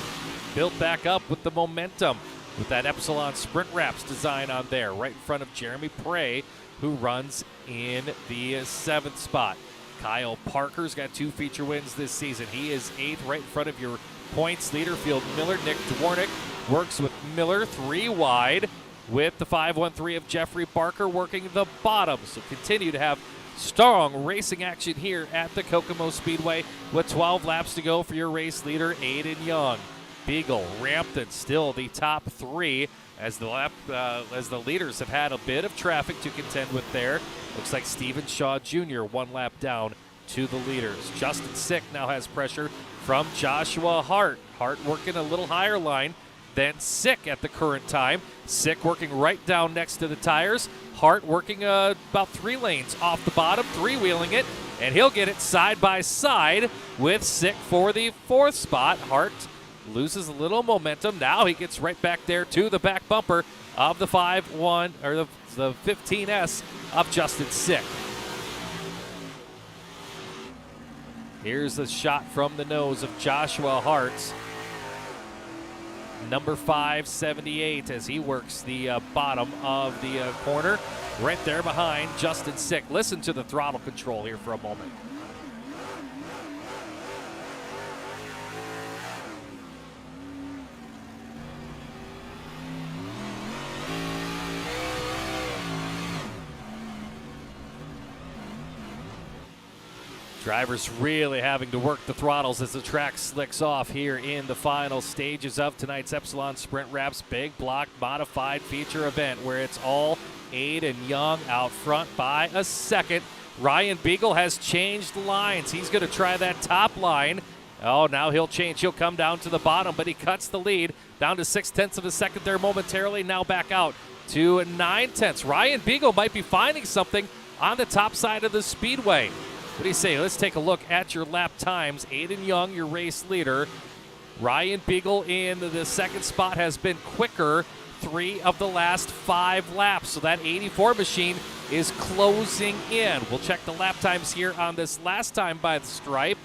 built back up with the momentum with that Epsilon Sprint Wraps design on there, right in front of Jeremy Prey, who runs in the 7th spot. Kyle Parker's got 2 feature wins this season. He is 8th, right in front of your points leader, Field Miller. Nick Dwornik works with Miller 3 wide with the 513 of Jeffrey Barker working the bottom. So continue to have strong racing action here at the Kokomo Speedway with 12 laps to go for your race leader, Aiden Young. Beagle, Rampton still the top 3 as the leaders have had a bit of traffic to contend with there. Looks like Steven Shaw Jr. 1 lap down to the leaders. Justin Sick now has pressure from Joshua Hart. Hart working a little higher line than Sick at the current time. Sick working right down next to the tires. Hart working about 3 lanes off the bottom, 3-wheeling it, and he'll get it side by side with Sick for the 4th spot. Hart loses a little momentum. Now he gets right back there to the back bumper of the 5-1 or the 15S of Justin Sick. Here's a shot from the nose of Joshua Hart's number 578 as he works the bottom of the corner right there behind Justin Sick. Listen to the throttle control here for a moment. Drivers really having to work the throttles as the track slicks off here in the final stages of tonight's Epsilon Sprint Wraps Big Block Modified feature event, where it's all Aiden Young out front by a second. Ryan Beagle has changed lines. He's going to try that top line. Oh, now he'll change. He'll come down to the bottom, but he cuts the lead down to 0.6 of a second there momentarily. Now back out to 0.9. Ryan Beagle might be finding something on the top side of the speedway. What do you say? Let's take a look at your lap times. Aiden Young, your race leader. Ryan Beagle in the 2nd spot has been quicker 3 of the last 5 laps. So that 84 machine is closing in. We'll check the lap times here on this last time by the stripe.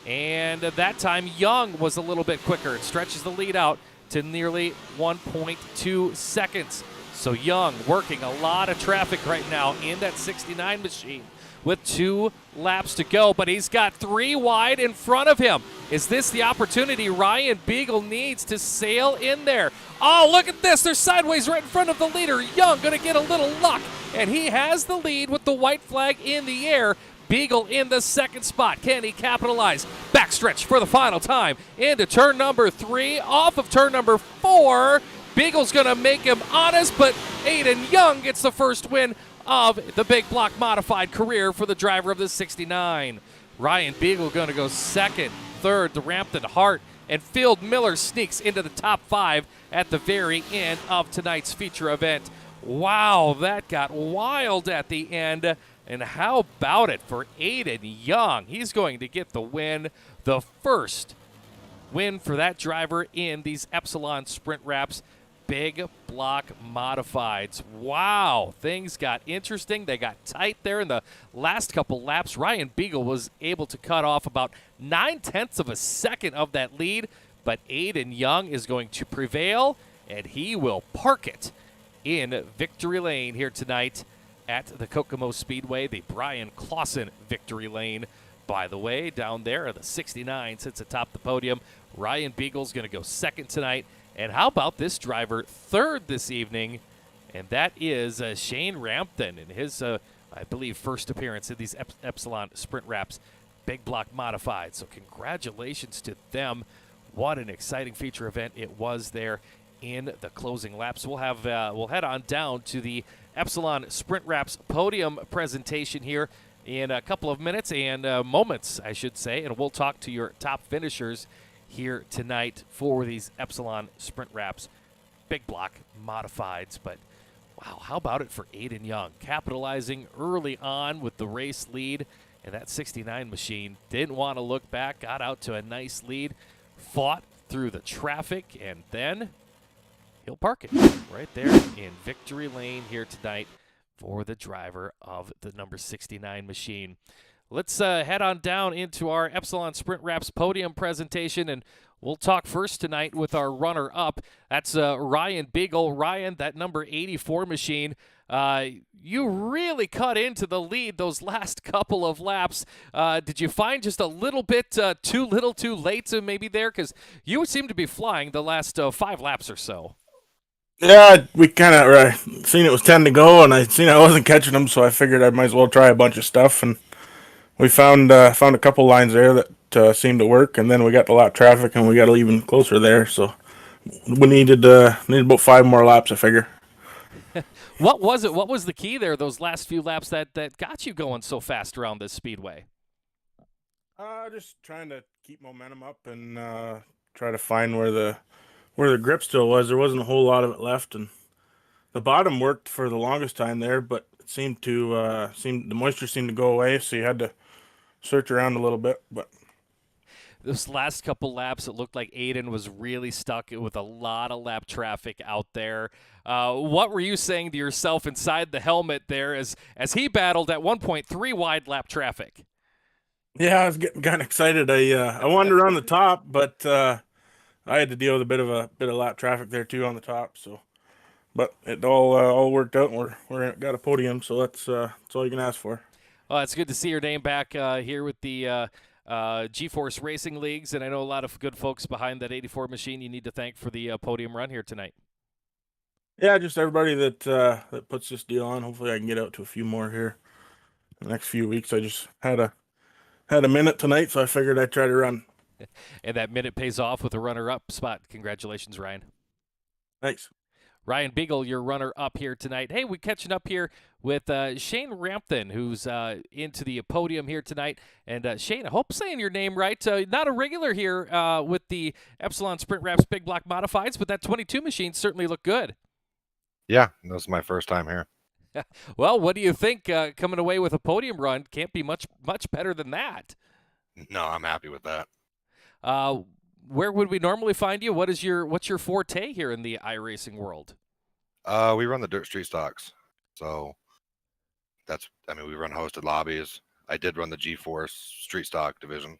And that time, Young was a little bit quicker. It stretches the lead out to nearly 1.2 seconds. So Young working a lot of traffic right now in that 69 machine with 2 laps to go, but he's got 3 wide in front of him. Is this the opportunity Ryan Beagle needs to sail in there? Oh, look at this. They're sideways right in front of the leader. Young going to get a little luck, and he has the lead with the white flag in the air. Beagle in the 2nd spot. Can he capitalize? Backstretch for the final time into turn number 3, off of turn number 4. Beagle's going to make him honest, but Aiden Young gets the first win of the Big Block Modified career for the driver of the 69. Ryan Beagle going to go 2nd, 3rd to Rampton Hart, and Field Miller sneaks into the top 5 at the very end of tonight's feature event. Wow, that got wild at the end. And how about it for Aiden Young? He's going to get the win, the first win for that driver in these Epsilon Sprint Wraps Big Block Modifieds. Wow, things got interesting. They got tight there in the last couple laps. Ryan Beagle was able to cut off about 0.9 of a second of that lead, but Aiden Young is going to prevail, and he will park it in victory lane here tonight at the Kokomo Speedway, the Brian Clausen victory lane. By the way, down there, the 69 sits atop the podium. Ryan Beagle's going to go 2nd tonight. And how about this driver 3rd this evening? And that is Shane Rampton in his, I believe, first appearance in these Epsilon Sprint Wraps Big Block Modified. So congratulations to them. What an exciting feature event it was there in the closing laps. We'll head on down to the Epsilon Sprint Wraps podium presentation here in a couple of minutes and moments, I should say, and we'll talk to your top finishers here tonight for these Epsilon Sprint Wraps Big Block Modifieds. But wow, how about it for Aiden Young, capitalizing early on with the race lead, and that 69 machine didn't want to look back, got out to a nice lead, fought through the traffic, and then he'll park it right there in victory lane here tonight for the driver of the number 69 machine. Let's head on down into our Epsilon Sprint Wraps podium presentation, and we'll talk first tonight with our runner-up. That's Ryan Beagle. Ryan, that number 84 machine, you really cut into the lead those last couple of laps. Did you find just a little bit too little too late to maybe there? Because you seem to be flying the last 5 laps or so. Yeah, we kind of seen it was 10 to go, and I seen I wasn't catching them, so I figured I might as well try a bunch of stuff, and we found a couple lines there that seemed to work, and then we got the lap traffic, and we got even closer there, so we needed about 5 more laps, I figure. What was it? What was the key there, those last few laps that got you going so fast around this speedway? Just trying to keep momentum up and try to find where the grip still was. There wasn't a whole lot of it left, and the bottom worked for the longest time there, but it seemed the moisture seemed to go away, so you had to search around a little bit. But this last couple laps, it looked like Aiden was really stuck with a lot of lap traffic out there. What were you saying to yourself inside the helmet there as he battled at 1.3 wide lap traffic? Yeah, I was getting kind of excited. I wanted to run the top, but I had to deal with a bit of lap traffic there too on the top. So, but it all worked out. And we're got a podium, so that's all you can ask for. Well, it's good to see your name back here with the GeForce Racing Leagues, and I know a lot of good folks behind that 84 machine you need to thank for the podium run here tonight. Yeah, just everybody that puts this deal on. Hopefully, I can get out to a few more here in the next few weeks. I just had a minute tonight, so I figured I'd try to run. And that minute pays off with a runner-up spot. Congratulations, Ryan. Thanks. Ryan Beagle, your runner-up here tonight. Hey, we're catching up here with Shane Rampton, who's into the podium here tonight. And Shane, I hope I'm saying your name right. Not a regular here with the Epsilon Sprint Wraps Big Block Modifieds, but that 22 machine certainly looked good. Yeah, this is my first time here. Well, what do you think coming away with a podium run? Can't be much better than that. No, I'm happy with that. Where would we normally find you? What's your forte here in the iRacing world? We run the dirt street stocks. So we run hosted lobbies. I did run the GeForce street stock division.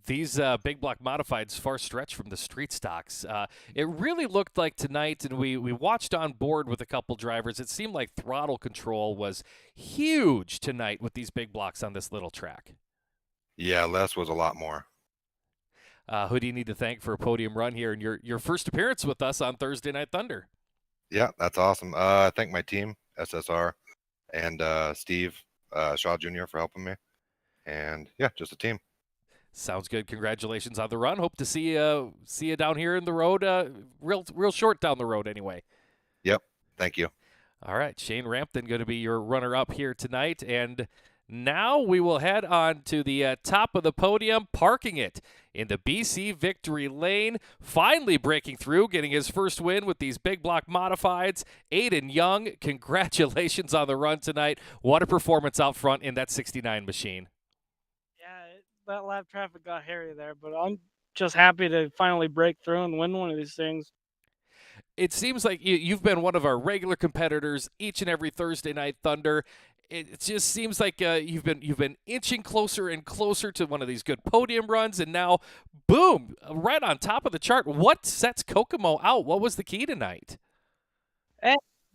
These big block modifieds far stretch from the street stocks. It really looked like tonight, and we watched on board with a couple drivers. It seemed like throttle control was huge tonight with these big blocks on this little track. Yeah, less was a lot more. Who do you need to thank for a podium run here and your first appearance with us on Thursday Night Thunder? Yeah, that's awesome. I thank my team, SSR, and Steve Shaw Jr. for helping me. And yeah, just a team. Sounds good. Congratulations on the run. Hope to see you down here in the road, real short down the road anyway. Yep. Thank you. All right, Shane Rampton going to be your runner-up here tonight, and now we will head on to the top of the podium, parking it in the BC Victory Lane, finally breaking through, getting his first win with these big block modifieds. Aiden Young, congratulations on the run tonight. What a performance out front in that 69 machine. That lap traffic got hairy there, but I'm just happy to finally break through and win one of these things. It seems like you've been one of our regular competitors each and every Thursday Night Thunder. It just seems like you've been inching closer and closer to one of these good podium runs, and now, boom, right on top of the chart. What sets Kokomo out? What was the key tonight?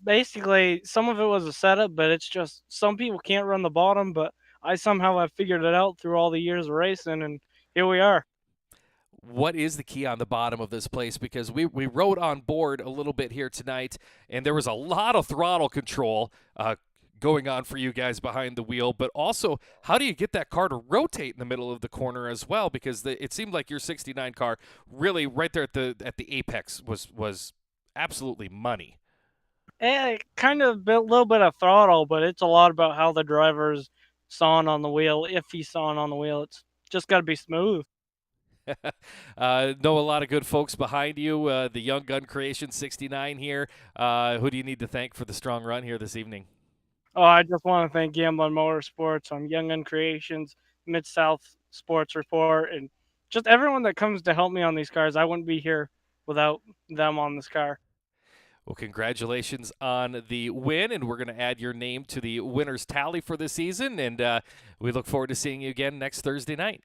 Basically, some of it was a setup, but it's just some people can't run the bottom, but I somehow have figured it out through all the years of racing, and here we are. What is the key on the bottom of this place? Because we rode on board a little bit here tonight, and there was a lot of throttle control going on for you guys behind the wheel, but also how do you get that car to rotate in the middle of the corner as well? Because it seemed like your 69 car really right there at the apex was absolutely money. Kind of a little bit of throttle, but it's a lot about how the driver's sawing on the wheel. If he's sawing on the wheel, it's just got to be smooth. Know a lot of good folks behind you. The Young Gun Creation 69 here. Who do you need to thank for the strong run here this evening? Oh, I just want to thank Gambling Motorsports on Young Gun Creations, Mid-South Sports Report, and just everyone that comes to help me on these cars. I wouldn't be here without them on this car. Well, congratulations on the win, and we're going to add your name to the winner's tally for the season, and we look forward to seeing you again next Thursday night.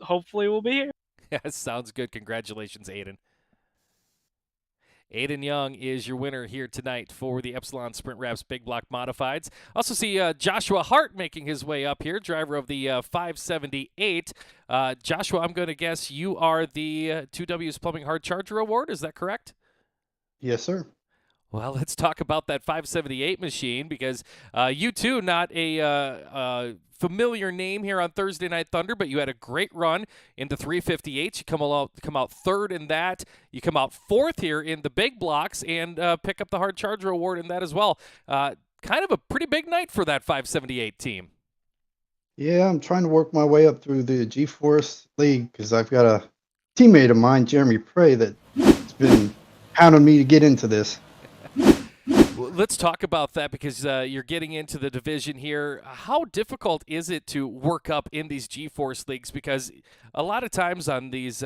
Hopefully we'll be here. Yeah, sounds good. Congratulations, Aiden. Aiden Young is your winner here tonight for the Epsilon Sprint Wraps Big Block Modifieds. Also see Joshua Hart making his way up here, driver of the 578. Joshua, I'm going to guess you are the 2W's Plumbing Hard Charger Award. Is that correct? Yes, sir. Well, let's talk about that 578 machine because you too, not a familiar name here on Thursday Night Thunder, but you had a great run in the 358. You come out third in that. You come out fourth here in the big blocks and pick up the Hard Charger Award in that as well. Kind of a pretty big night for that 578 team. Yeah, I'm trying to work my way up through the G-Force League because I've got a teammate of mine, Jeremy Prey, that's been hounding me to get into this. Well, let's talk about that because you're getting into the division here. How difficult is it to work up in these G-Force leagues? Because a lot of times on these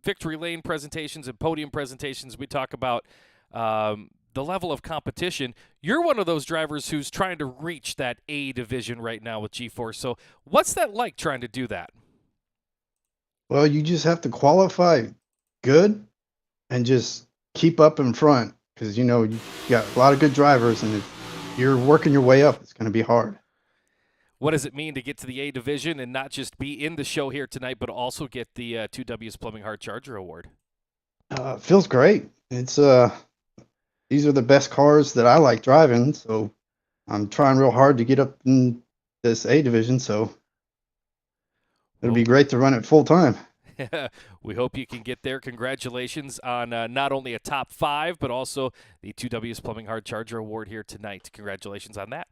victory lane presentations and podium presentations, we talk about the level of competition. You're one of those drivers who's trying to reach that A division right now with G-Force. So what's that like trying to do that? Well, you just have to qualify good and just keep up in front because, you know, you got a lot of good drivers, and if you're working your way up, it's going to be hard. What does it mean to get to the A division and not just be in the show here tonight, but also get the 2W's Plumbing Hard Charger Award? Feels great. It's these are the best cars that I like driving, so I'm trying real hard to get up in this A division, so it'll be great to run it full time. We hope you can get there. Congratulations on not only a top 5, but also the 2W's Plumbing Hard Charger Award here tonight. Congratulations on that.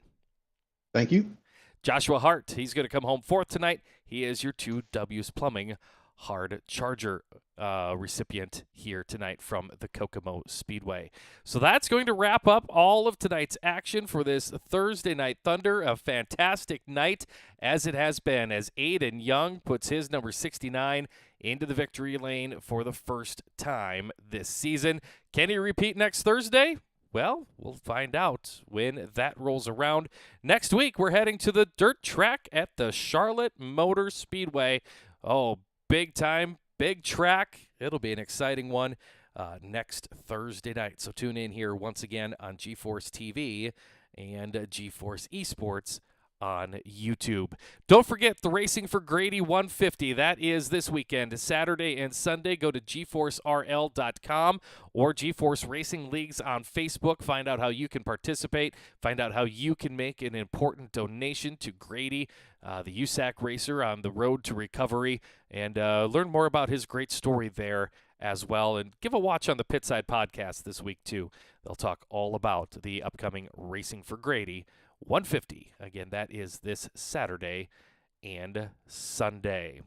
Thank you. Joshua Hart, he's going to come home fourth tonight. He is your 2W's Plumbing Hard Charger recipient here tonight from the Kokomo Speedway. So that's going to wrap up all of tonight's action for this Thursday Night Thunder. A fantastic night as it has been, as Aiden Young puts his number 69 into the victory lane for the first time this season. Can he repeat next Thursday? Well, we'll find out when that rolls around. Next week, we're heading to the dirt track at the Charlotte Motor Speedway. Oh, big time, big track. It'll be an exciting one next Thursday night. So tune in here once again on GeForce TV and GeForce Esports on YouTube. Don't forget the Racing for Grady 150. That is this weekend, Saturday and Sunday. Go to GeForceRL.com or GeForce Racing Leagues on Facebook. Find out how you can participate. Find out how you can make an important donation to Grady, the USAC racer on the road to recovery, and learn more about his great story there as well. And give a watch on the Pitside podcast this week, too. They'll talk all about the upcoming Racing for Grady 150. Again, that is this Saturday and Sunday.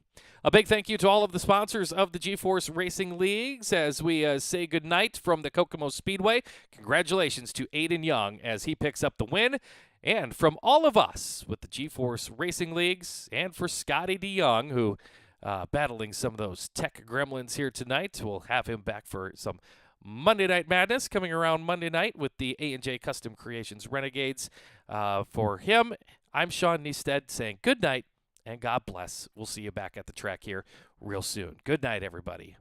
A big thank you to all of the sponsors of the GeForce Racing Leagues as we say goodnight from the Kokomo Speedway. Congratulations to Aiden Young as he picks up the win. And from all of us with the GeForce Racing Leagues, and for Scotty DeYoung, who battling some of those tech gremlins here tonight. We'll have him back for some Monday Night Madness coming around Monday night with the A&J Custom Creations Renegades. For him, I'm Sean Neisted saying good night and God bless. We'll see you back at the track here real soon. Good night, everybody.